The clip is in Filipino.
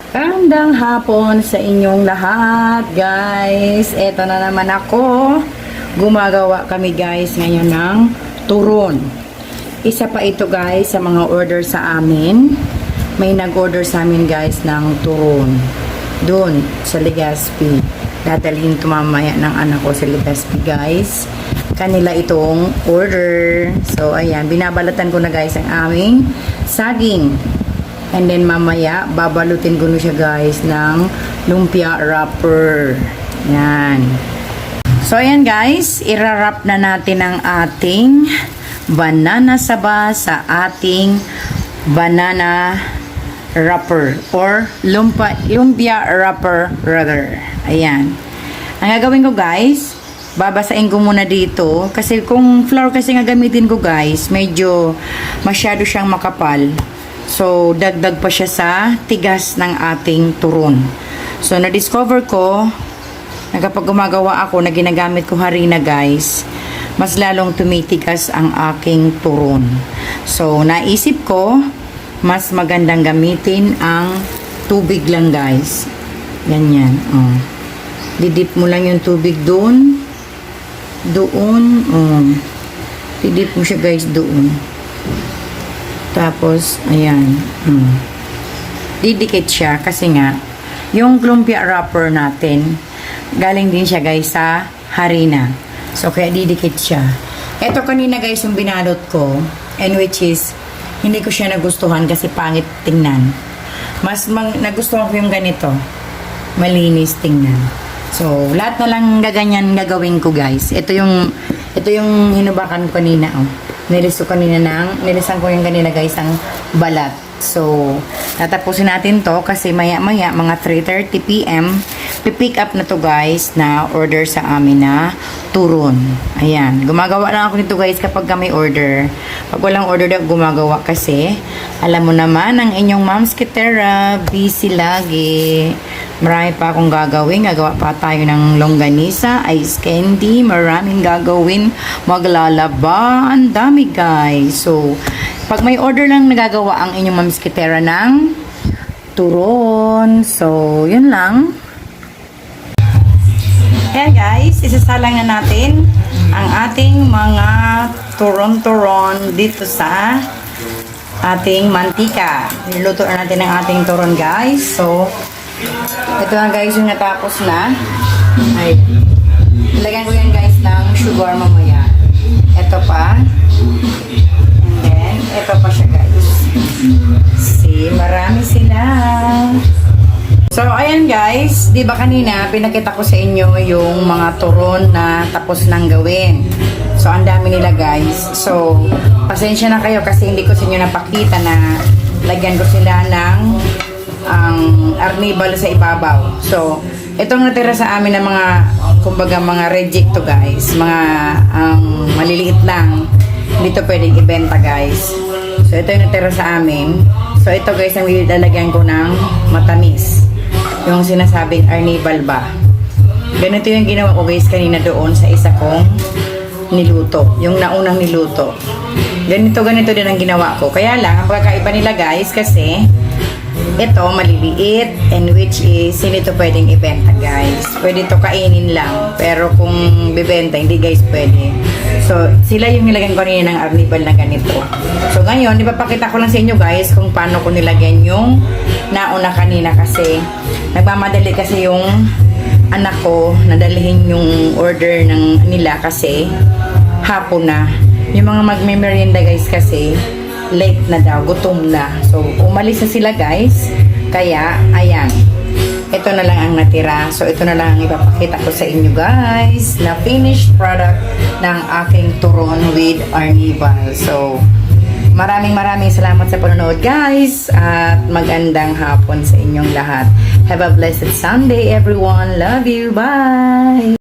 Magandang hapon sa inyong lahat, guys. Eto na naman ako. Gumagawa kami, guys, ngayon ng turon. Isa pa ito, guys, sa mga order sa amin. May nag-order sa amin, guys, ng turon. Doon, sa Legazpi. Dadalhin ito mamaya ng anak ko sa Legazpi, guys. Kanila itong order. So, ayan. Binabalatan ko na, guys, ang aming saging. And then mamaya, babalutin ko na siya, guys, ng lumpia wrapper. Yan. So, ayan, guys. Irarap na natin ang ating banana saba sa ating banana wrapper. Or lumpia wrapper, rather. Ayan. Ang gagawin ko, guys, babasain ko muna dito. Kasi kung flour kasi nga gamitin ko, guys, medyo masyado siyang makapal. So, dagdag pa siya sa tigas ng ating turon. So, na-discover ko na kapag gumagawa ako na ginagamit ko harina, guys, mas lalong tumitigas ang aking turon. So, naisip ko, mas magandang gamitin ang tubig lang, guys. Ganyan. Oh. Didip mo lang yung tubig doon. Doon. Oh. Didip mo siya, guys, doon. Tapos, ayan. Didikit siya kasi nga, yung lumpia wrapper natin, galing din siya, guys, sa harina. So, kaya didikit siya. Ito kanina, guys, yung binalot ko, and which is, hindi ko siya nagustuhan kasi pangit tingnan. Mas nagustuhan ko yung ganito. Malinis tingnan. So, lahat na lang gaganyan gagawin ko, guys. Ito yung hinubakan ko kanina, oh. Nilisan ko yung kanina, guys, ang balat. So, tatapusin natin to kasi maya-maya, mga 3:30 PM, pipick up na to, guys, na order sa amin na turon. Ayan. Gumagawa lang ako nito, guys, kapag may order. Pag walang order, gumagawa kasi, alam mo naman, ang inyong Mom's Kitera, busy lagi. Marami pa akong gagawin. Gagawa pa tayo ng longganisa, ice candy, maraming gagawin. Maglalaba. Ang dami, guys. So, pag may order lang nagagawa ang inyong Mom's Kitera ng turon. So, yun lang. Ayan, guys. Isasalang na natin ang ating mga turon-turon dito sa ating mantika. Niluto na natin ang ating turon, guys. So, ito na, guys, yung natapos na. Ay, ilagyan ko yan, guys, ng sugar mamaya. Ito pa. And then, ito pa siya, guys. See, marami sila. So, ayan, guys. Di ba kanina, pinakita ko sa inyo yung mga turon na tapos nang gawin. So, ang dami nila, guys. So, pasensya na kayo kasi hindi ko sa inyo napakita na lagyan ko sila ng ang arnibal sa ibabaw. So, itong natira sa amin ng mga, kumbaga, mga reject to, guys. Mga maliliit lang. Hindi to pwedeng ibenta, guys. So, ito yung natira sa amin. So, ito, guys, ang lalagyan ko ng matamis. Yung sinasabing arnibal ba. Ganito yung ginawa ko, guys, kanina doon sa isa kong niluto. Yung naunang niluto. Ganito din ang ginawa ko. Kaya lang, ang pagkakaiba nila, guys, kasi ito, maliliit, and which is, hindi ito pwedeng ibenta, guys. Pwede ito kainin lang. Pero kung bibenta, hindi, guys, pwede. So, sila yung nilagyan ko rin ng arnibal na ganito. So, ngayon, ipapakita ko lang sa inyo, guys, kung paano ko nilagyan yung nauna kanina kasi nagmamadali kasi yung anak ko nadalhin yung order ng nila kasi hapon na. Yung mga magme-merienda, guys, kasi late na daw, gutom na. So, umalis na sila, guys. Kaya, ayan. Ito na lang ang natira. So, ito na lang ang ipapakita ko sa inyo, guys, na finished product ng aking turon with arnibal. So, maraming salamat sa panonood, guys. At magandang hapon sa inyong lahat. Have a blessed Sunday, everyone. Love you. Bye!